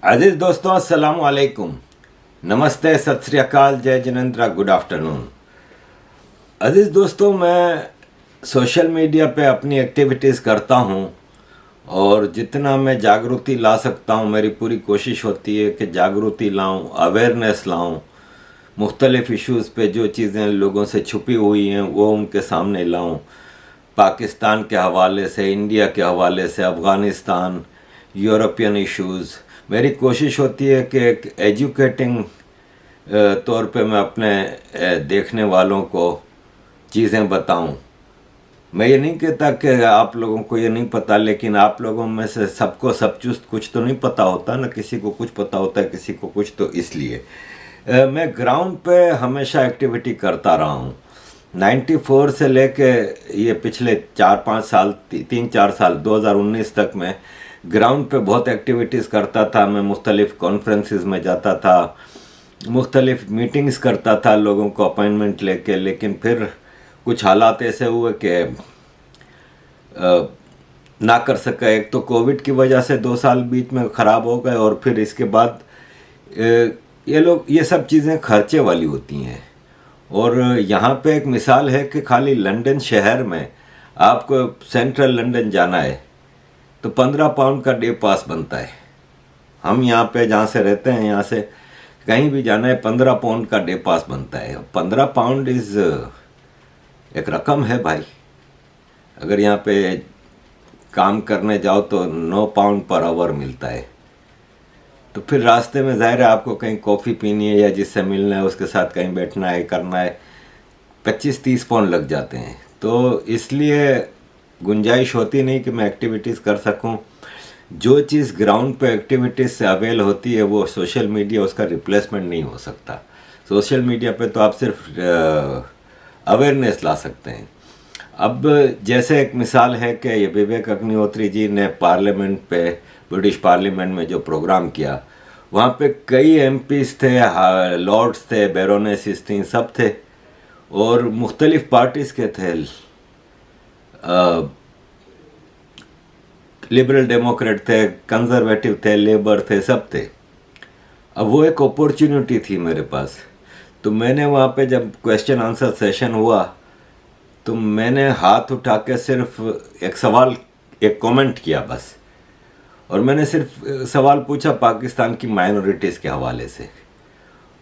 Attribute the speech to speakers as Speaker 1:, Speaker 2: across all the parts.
Speaker 1: अजीज दोस्तों, अस्सलाम वालेकुम, नमस्ते, सत श्री अकाल, जय जिनेंद्र, गुड आफ्टरनून। अजीज दोस्तों, मैं सोशल मीडिया पे अपनी एक्टिविटीज़ करता हूँ और जितना मैं जागृति ला सकता हूँ मेरी पूरी कोशिश होती है कि जागृति लाऊं, अवेयरनेस लाऊं, मुख्तलिफ़ इश्यूज़ पे जो चीज़ें लोगों से छुपी हुई हैं वो उनके सामने लाऊं। पाकिस्तान के हवाले से, इंडिया के हवाले से, अफ़गानिस्तान, यूरोपियन इश्यूज़, मेरी कोशिश होती है कि एक एजुकेटिंग तौर पे मैं अपने देखने वालों को चीज़ें बताऊं। मैं ये नहीं कहता कि आप लोगों को ये नहीं पता, लेकिन आप लोगों में से सबको सब कुछ तो नहीं पता होता ना, किसी को कुछ पता होता है, किसी को कुछ। तो इसलिए मैं ग्राउंड पे हमेशा एक्टिविटी करता रहा हूँ। 94 से लेके ये पिछले 4-5 साल, 3-4 साल, 2019 तक मैं ग्राउंड पे बहुत एक्टिविटीज़ करता था। मैं मुख्तलिफ़ कॉन्फ्रेंसेस में जाता था, मुख्तलिफ़ मीटिंग्स करता था लोगों को अपॉइंटमेंट लेके, लेकिन फिर कुछ हालात ऐसे हुए कि ना कर सका। एक तो कोविड की वजह से 2 साल बीच में ख़राब हो गए, और फिर इसके बाद ये सब चीज़ें खर्चे वाली होती हैं। और यहाँ पे एक मिसाल है कि खाली लंदन शहर में आपको सेंट्रल लंदन जाना है तो 15 पाउंड का डे पास बनता है। हम यहाँ पे जहाँ से रहते हैं, यहाँ से कहीं भी जाना है 15 पाउंड का डे पास बनता है। 15 पाउंड इज़ एक रकम है भाई। अगर यहाँ पे काम करने जाओ तो 9 पाउंड पर आवर मिलता है। तो फिर रास्ते में ज़ाहिर है आपको कहीं कॉफ़ी पीनी है या जिससे मिलना है उसके साथ कहीं बैठना है, करना है, 25-30 पाउंड लग जाते हैं। तो इसलिए गुंजाइश होती नहीं कि मैं एक्टिविटीज़ कर सकूं। जो चीज़ ग्राउंड पे एक्टिविटीज़ से अवेल होती है वो सोशल मीडिया उसका रिप्लेसमेंट नहीं हो सकता। सोशल मीडिया पे तो आप सिर्फ अवेयरनेस ला सकते हैं। अब जैसे एक मिसाल है कि ये विवेक अग्निहोत्री जी ने पार्लियामेंट पे, ब्रिटिश पार्लियामेंट में जो प्रोग्राम किया, वहाँ पे कई एमपीज़ थे, लॉर्ड्स थे, बैरोनेसिस थी, सब थे, और मुख्तलिफ़ पार्टीज़ के थे। लिबरल डेमोक्रेट थे, कंजर्वेटिव थे, लेबर थे, सब थे। अब वो एक अपॉर्चुनिटी थी मेरे पास। तो मैंने वहाँ पे जब क्वेश्चन आंसर सेशन हुआ तो मैंने हाथ उठा के सिर्फ एक कमेंट किया बस, और मैंने सिर्फ सवाल पूछा पाकिस्तान की माइनॉरिटीज़ के हवाले से,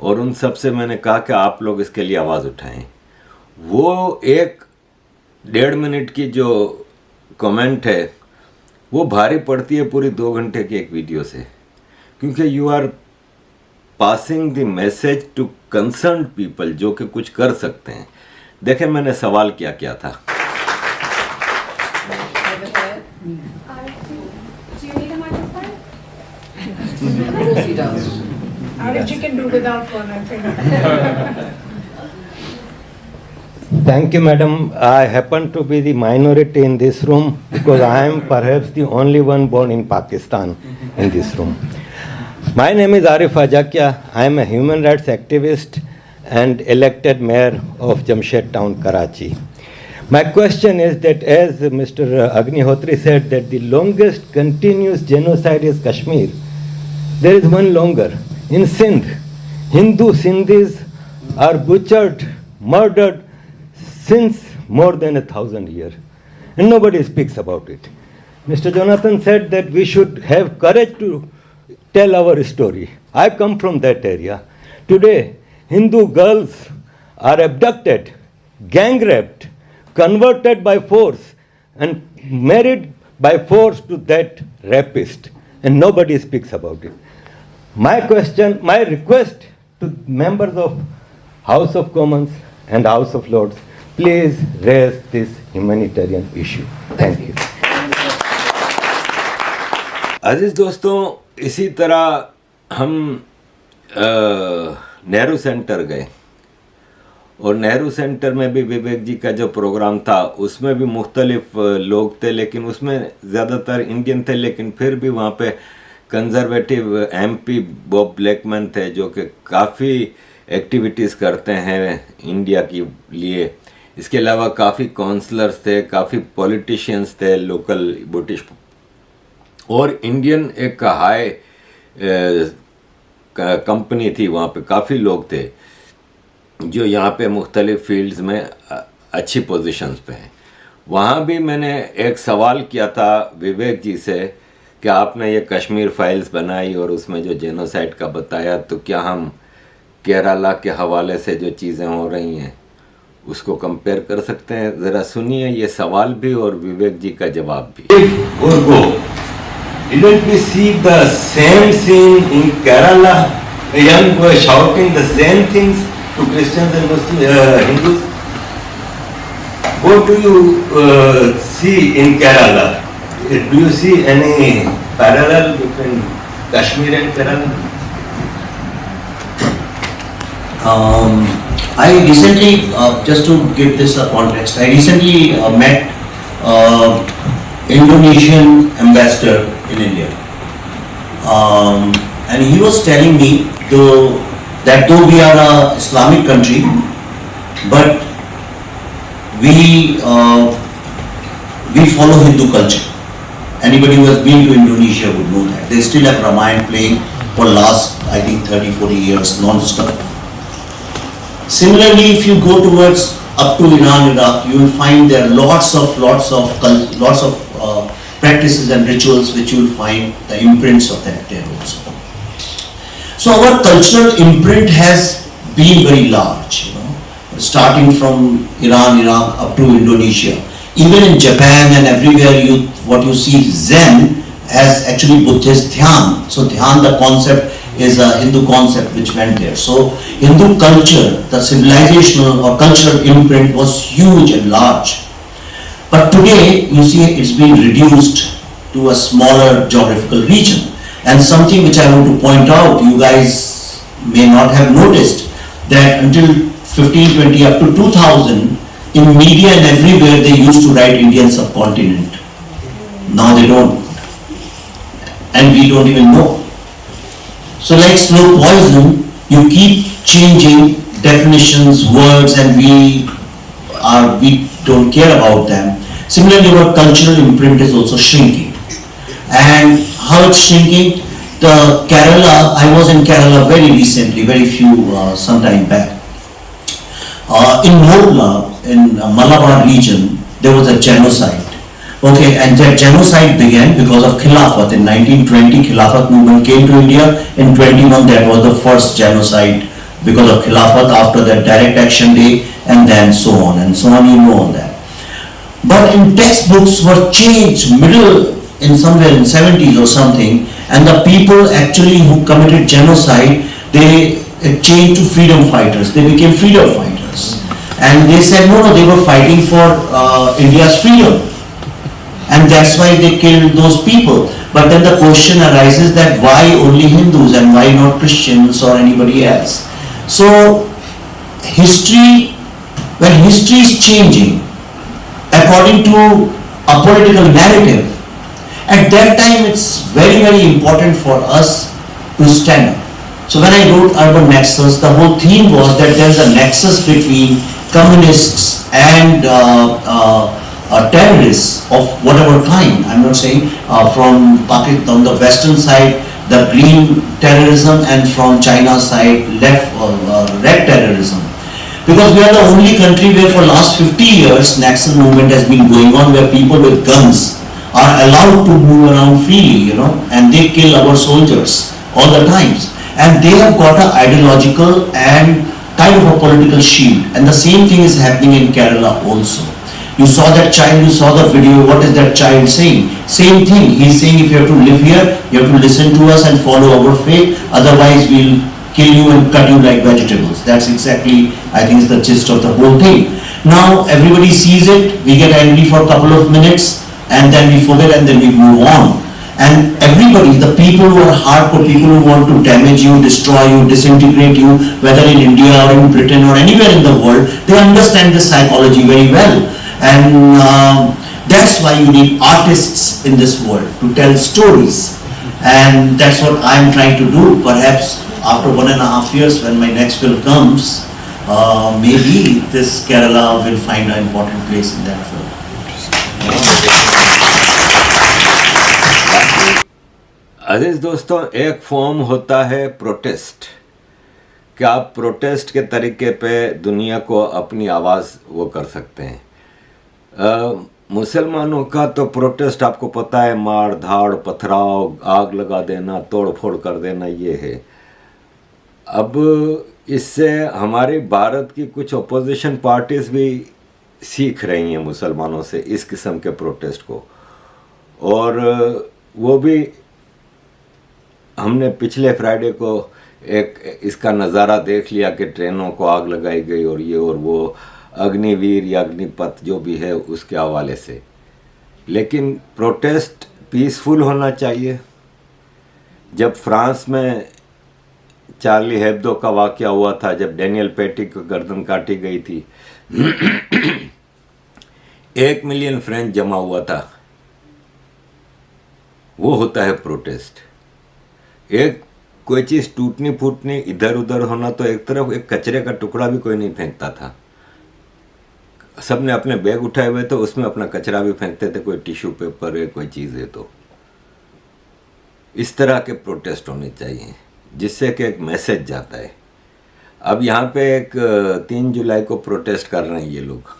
Speaker 1: और उन सब से मैंने कहा कि आप लोग इसके लिए आवाज़ उठाएं। वो 1-1.5 मिनट की जो कमेंट है वो भारी पड़ती है पूरी 2 घंटे की एक वीडियो से, क्योंकि you are passing the message to concerned people जो कि कुछ कर सकते हैं। देखें मैंने सवाल क्या था।
Speaker 2: Thank you, madam. I happen to be the minority in this room because I am perhaps the only one born in Pakistan in this room. My name is Arif Ajakia. I am a human rights activist and elected mayor of Jamshed Town, Karachi. My question is that, as Mr. Agnihotri said, that the longest continuous genocide is Kashmir. There is one longer. In Sindh, Hindu Sindhis are butchered, murdered since more than 1,000 years, and nobody speaks about it. Mr. Jonathan said that we should have courage to tell our story. I come from that area. Today, Hindu girls are abducted, gang raped, converted by force, and married by force to that rapist, and nobody speaks about it. My request to members of House of Commons and House of Lords, please raise this humanitarian issue. Thank you.
Speaker 1: अजीज दोस्तों, इसी तरह हम Nehru centre गए, और Nehru centre में भी विवेक जी का जो प्रोग्राम था उसमें भी मुख्तलिफ लोग थे, लेकिन उसमें ज़्यादातर इंडियन थे, लेकिन फिर भी वहाँ पे कंजर्वेटिव एमपी बॉब ब्लैकमैन थे जो कि काफ़ी एक्टिविटीज़ करते हैं इंडिया के लिए। इसके अलावा काफ़ी काउंसलर्स थे, काफ़ी पॉलिटिशियंस थे लोकल ब्रिटिश, और इंडियन एक हाई कंपनी थी, वहाँ पे काफ़ी लोग थे जो यहाँ पे मुख्तलिफ़ फील्ड्स में अच्छी पोजीशंस पे हैं। वहाँ भी मैंने एक सवाल किया था विवेक जी से कि आपने ये कश्मीर फाइल्स बनाई और उसमें जो जेनोसाइड का बताया, तो क्या हम केरला के हवाले से जो चीज़ें हो रही हैं उसको कंपेयर कर सकते हैं? ज़रा सुनिए ये सवाल भी और विवेक जी का जवाब भी। Didn't we see the same scene in Kerala? Young boy shouting the same things to Christians and Hindus. What do you see in Kerala? Do you see any parallel between Kashmir and Kerala?
Speaker 3: I recently, just to give this a context, I recently met Indonesian ambassador in India, and he was telling me that though we are a Islamic country, but we follow Hindu culture. Anybody who has been to Indonesia would know that. They still have Ramayana playing for last, I think, 30-40 years non-stop. Similarly, if you go towards up to Iran, Iraq, you will find there are lots of practices and rituals which you will find the imprints of that there also. So our cultural imprint has been very large, starting from Iran, Iraq up to Indonesia. Even in Japan and everywhere, what you see Zen as actually Buddhist Dhyan. So Dhyan, the concept, is a Hindu concept which went there. So Hindu culture, the civilizational or cultural imprint was huge and large. But today, you see, it's been reduced to a smaller geographical region. And something which I want to point out, you guys may not have noticed, that until 1520 up to 2000, in media and everywhere they used to write Indian subcontinent. Now they don't. And we don't even know. So like slow poison, you keep changing definitions, words, and we don't care about them. Similarly, our cultural imprint is also shrinking. And how it's shrinking? The Kerala, I was in Kerala very recently, some time back. In Morla, in Malabar region, there was a genocide. Okay, and that genocide began because of Khilafat. In 1920, Khilafat movement came to India. In 21, that was the first genocide because of Khilafat. After that, Direct Action Day, and then so on and so on. You know all that. But in textbooks were changed somewhere in 70s or something, and the people actually who committed genocide, they changed to freedom fighters. They became freedom fighters, and they said no, they were fighting for India's freedom. And that's why they killed those people. But then the question arises that why only Hindus and why not Christians or anybody else? So when history is changing according to a political narrative, at that time it's very, very important for us to stand up. So when I wrote Urban Nexus, the whole theme was that there's a nexus between communists and terrorists of whatever kind. I'm not saying from Pakistan, on the western side, the green terrorism, and from China's side, left red terrorism. Because we are the only country where for last 50 years, Naxal movement has been going on, where people with guns are allowed to move around freely, and they kill our soldiers all the times. And they have got an ideological and kind of a political shield. And the same thing is happening in Kerala also. You saw that child, you saw the video, what is that child saying? Same thing, he's saying if you have to live here, you have to listen to us and follow our faith, otherwise we'll kill you and cut you like vegetables. That's exactly, I think, is the gist of the whole thing. Now everybody sees it, we get angry for a couple of minutes, and then we forget and then we move on. And everybody, the people who are hardcore, people who want to damage you, destroy you, disintegrate you, whether in India or in Britain or anywhere in the world, they understand this psychology very well. And that's why you need artists in this world to tell stories. And that's what I'm trying to do. Perhaps after 1.5 years, when my next film comes, maybe this Kerala will find an important place in that film.
Speaker 1: अजीज दोस्तों, एक form होता है protest, कि आप protest के तरीके पे दुनिया को अपनी आवाज़ वो कर सकते हैं। मुसलमानों का तो प्रोटेस्ट आपको पता है, मार धाड़, पथराव, आग लगा देना, तोड़ फोड़ कर देना, ये है। अब इससे हमारी भारत की कुछ अपोजिशन पार्टीज भी सीख रही हैं मुसलमानों से इस किस्म के प्रोटेस्ट को, और वो भी हमने पिछले फ्राइडे को एक इसका नज़ारा देख लिया कि ट्रेनों को आग लगाई गई और ये और वो, अग्निवीर या अग्निपथ जो भी है उसके हवाले से। लेकिन प्रोटेस्ट पीसफुल होना चाहिए। जब फ्रांस में चार्ली हेब्दो का वाक़या हुआ था, जब डैनियल पेटी को गर्दन काटी गई थी, 1 मिलियन फ्रेंच जमा हुआ था। वो होता है प्रोटेस्ट। एक कोई चीज़ टूटनी फूटनी, इधर उधर होना, तो एक तरफ एक कचरे का टुकड़ा भी कोई नहीं फेंकता था। सब ने अपने बैग उठाए हुए, तो उसमें अपना कचरा भी फेंकते थे, कोई टिश्यू पेपर है, कोई चीज़ है। तो इस तरह के प्रोटेस्ट होने चाहिए जिससे कि एक मैसेज जाता है। अब यहाँ पे एक 3 जुलाई को प्रोटेस्ट कर रहे हैं ये लोग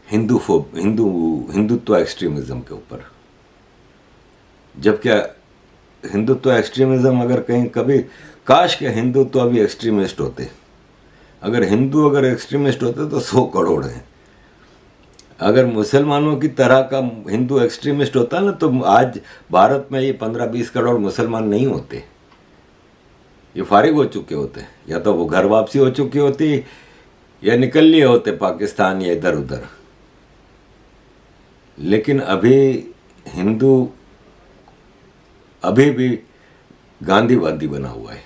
Speaker 1: हिंदुत्व एक्सट्रीमिज्म के ऊपर। जबकि हिंदुत्व एक्सट्रीमिज्म अगर कहीं कभी, काश के हिंदुत्व अभी एक्सट्रीमिस्ट होते। अगर एक्सट्रीमिस्ट होते तो 100 करोड़ हैं। अगर मुसलमानों की तरह का हिंदू एक्सट्रीमिस्ट होता ना, तो आज भारत में ये 15-20 करोड़ मुसलमान नहीं होते। ये फारिग हो चुके होते, या तो वो घर वापसी हो चुकी होती, या निकल लिए होते पाकिस्तान या इधर उधर। लेकिन अभी हिंदू अभी भी गांधीवादी बना हुआ है।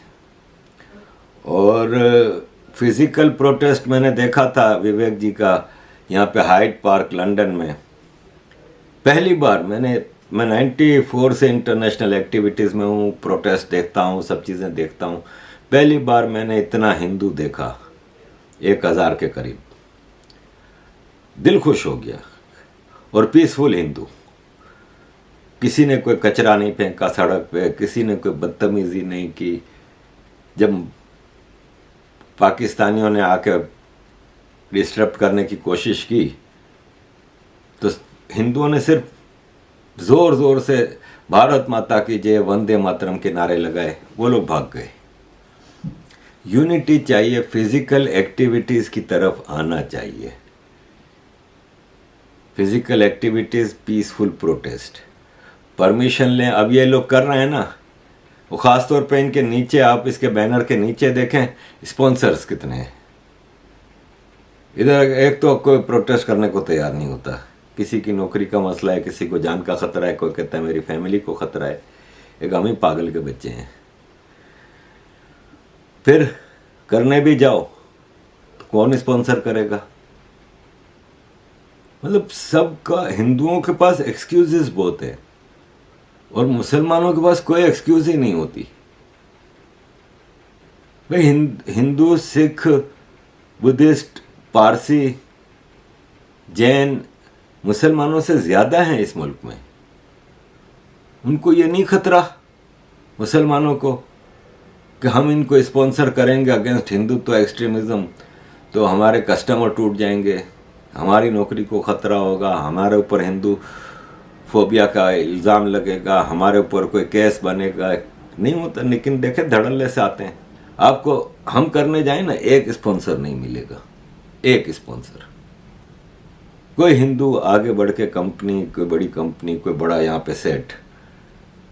Speaker 1: और फिजिकल प्रोटेस्ट मैंने देखा था विवेक जी का यहाँ पे हाइड पार्क लंदन में। पहली बार मैं 94 से इंटरनेशनल एक्टिविटीज़ में हूँ, प्रोटेस्ट देखता हूँ, सब चीज़ें देखता हूँ। पहली बार मैंने इतना हिंदू देखा, 1000 के करीब। दिल खुश हो गया। और पीसफुल हिंदू, किसी ने कोई कचरा नहीं फेंका सड़क पे, किसी ने कोई बदतमीजी नहीं की। जब पाकिस्तानियों ने आके डिस्टर्ब करने की कोशिश की, तो हिंदुओं ने सिर्फ ज़ोर ज़ोर से भारत माता की जय, वंदे मातरम के नारे लगाए, वो लोग भाग गए। यूनिटी चाहिए, फिजिकल एक्टिविटीज़ की तरफ आना चाहिए। Physical activities, peaceful protest, permission लें। अब ये लोग कर रहे हैं ना, वो ख़ास तौर पे इनके नीचे, आप इसके बैनर के नीचे देखें स्पॉन्सर्स कितने हैं। इधर एक तो कोई प्रोटेस्ट करने को तैयार नहीं होता, किसी की नौकरी का मसला है, किसी को जान का ख़तरा है, कोई कहता है मेरी फैमिली को ख़तरा है। एक हम ही पागल के बच्चे हैं। फिर करने भी जाओ तो कौन स्पॉन्सर करेगा? मतलब सबका, हिंदुओं के पास एक्सक्यूजेस बहुत है और मुसलमानों के पास कोई एक्सक्यूज ही नहीं होती। भाई हिंदू, सिख, बुद्धिस्ट, पारसी, जैन मुसलमानों से ज़्यादा हैं इस मुल्क में। उनको ये नहीं खतरा मुसलमानों को कि हम इनको स्पॉन्सर करेंगे अगेंस्ट हिंदुत्व एक्सट्रीमिज़म तो हमारे कस्टमर टूट जाएंगे, हमारी नौकरी को ख़तरा होगा, हमारे ऊपर हिंदू फोबिया का इल्ज़ाम लगेगा, हमारे ऊपर कोई केस बनेगा। नहीं होता। लेकिन देखें, धड़ल्ले से आते हैं। आपको हम करने जाएं ना, एक स्पॉन्सर नहीं मिलेगा, एक स्पॉन्सर। कोई हिंदू आगे बढ़ के कंपनी, कोई बड़ी कंपनी, कोई बड़ा यहाँ पे सेट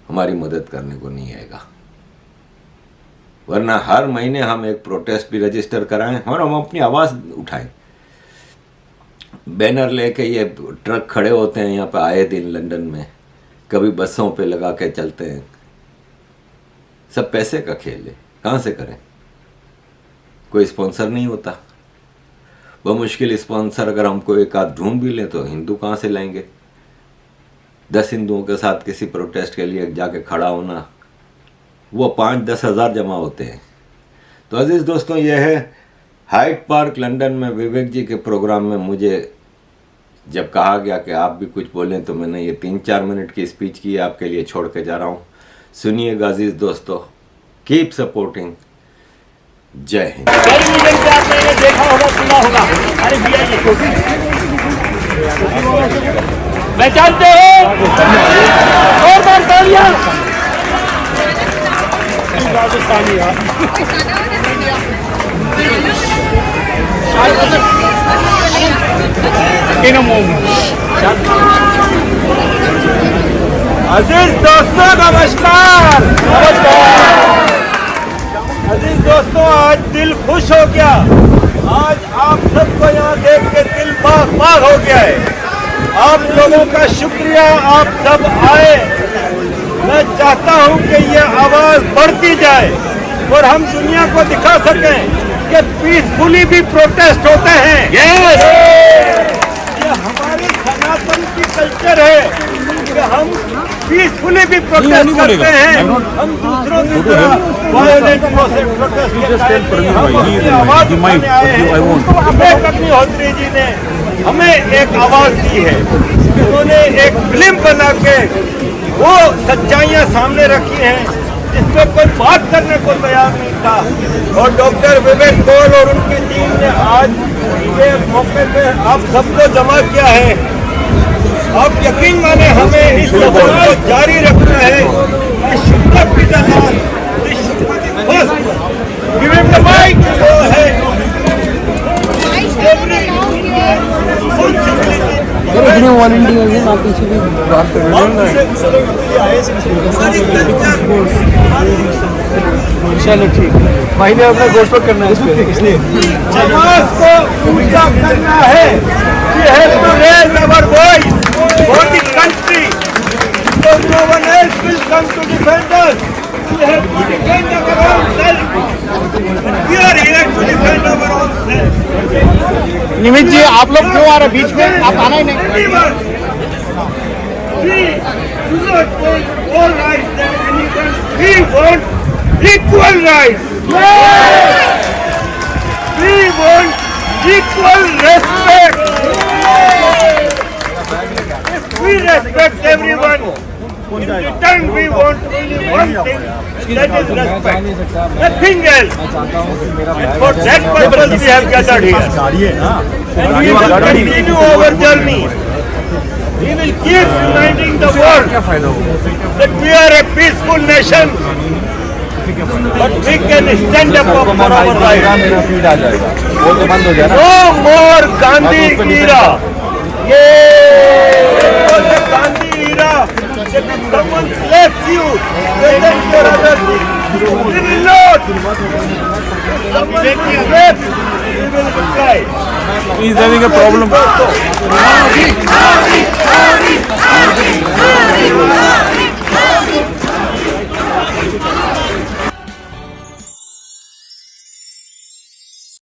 Speaker 1: हमारी मदद करने को नहीं आएगा। वरना हर महीने हम एक प्रोटेस्ट भी रजिस्टर कराएं और हम अपनी आवाज़ उठाएं। बैनर लेके ये ट्रक खड़े होते हैं यहाँ पे आए दिन लंदन में, कभी बसों पे लगा के चलते हैं। सब पैसे का खेल है, कहाँ से करें? कोई स्पॉन्सर नहीं होता। बमुश्किल स्पॉन्सर अगर हमको एक आध ढूंढ भी लें तो हिंदू कहाँ से लाएंगे? 10 हिंदुओं के साथ किसी प्रोटेस्ट के लिए जाके खड़ा होना, वो 5-10 हज़ार जमा होते हैं। तो अजीज़ दोस्तों, यह है हाइड पार्क लंदन में विवेक जी के प्रोग्राम में मुझे जब कहा गया कि आप भी कुछ बोलें तो मैंने ये 3-4 मिनट की स्पीच की आपके लिए छोड़ के जा रहा हूँ। सुनिएगा अजीज दोस्तों, कीप सपोर्टिंग। जय हिंद।
Speaker 4: टेलीविजन पे आपने ये देखा होगा, सुना होगा। अरे भैया ये पहचानते हो? और बार तालियां। राजस्थानी अजीज दोस्तों नमस्कार। अजीज दोस्तों, आज दिल खुश हो गया। आज आप सबको यहाँ देख के दिल बाग हो गया है। आप लोगों का शुक्रिया, आप सब आए। मैं चाहता हूँ कि ये आवाज़ बढ़ती जाए और हम दुनिया को दिखा सकें कि पीसफुली भी प्रोटेस्ट होते हैं। यस, ये हमारी सनातन की कल्चर है कि हम पीसफुली भी प्रोटेस्ट करते हैं। हम दूसरों की तरह वायलेंट प्रोटेस्ट करते हैं। हम अपनी आवाज़ उठाने आए हैं। विवेक अग्निहोत्री जी ने हमें एक आवाज़ दी है। उन्होंने एक फिल्म बना के वो सच्चाइयाँ सामने रखी हैं जिसमें कोई बात करने को तैयार नहीं था। और डॉक्टर विवेक कौल और उनकी टीम ने आज के मौके पे आप सबको जमा किया है। आप यकीन माने, हमें इस सफर को जारी रखना है। वो है
Speaker 5: चलो ठीक है, भाई ने अपना गोश्त करना है इसलिए
Speaker 4: समाज को ऊंचा करना है। We have to raise our voice for the country, because no one else will come to defend us. We have to defend our own self. We are here to defend our own self.
Speaker 5: निमित जी, आप लोग क्यों आ रहे बीच में? आप आना ही नहीं।
Speaker 4: We do not want all rights than anyone. We want equal rights. We want equal respect. If we respect everyone, in return we want only one thing, that is respect. Nothing else. And for that purpose we have gathered here. And we will continue our journey. We will keep reminding the world that we are a peaceful nation, but we can stand up for our rights. No more Gandhi era. Yeah, the Gandhi era. That if someone slaps you, then your other. We will not. If someone slaps, we will reply.
Speaker 5: He is having a problem.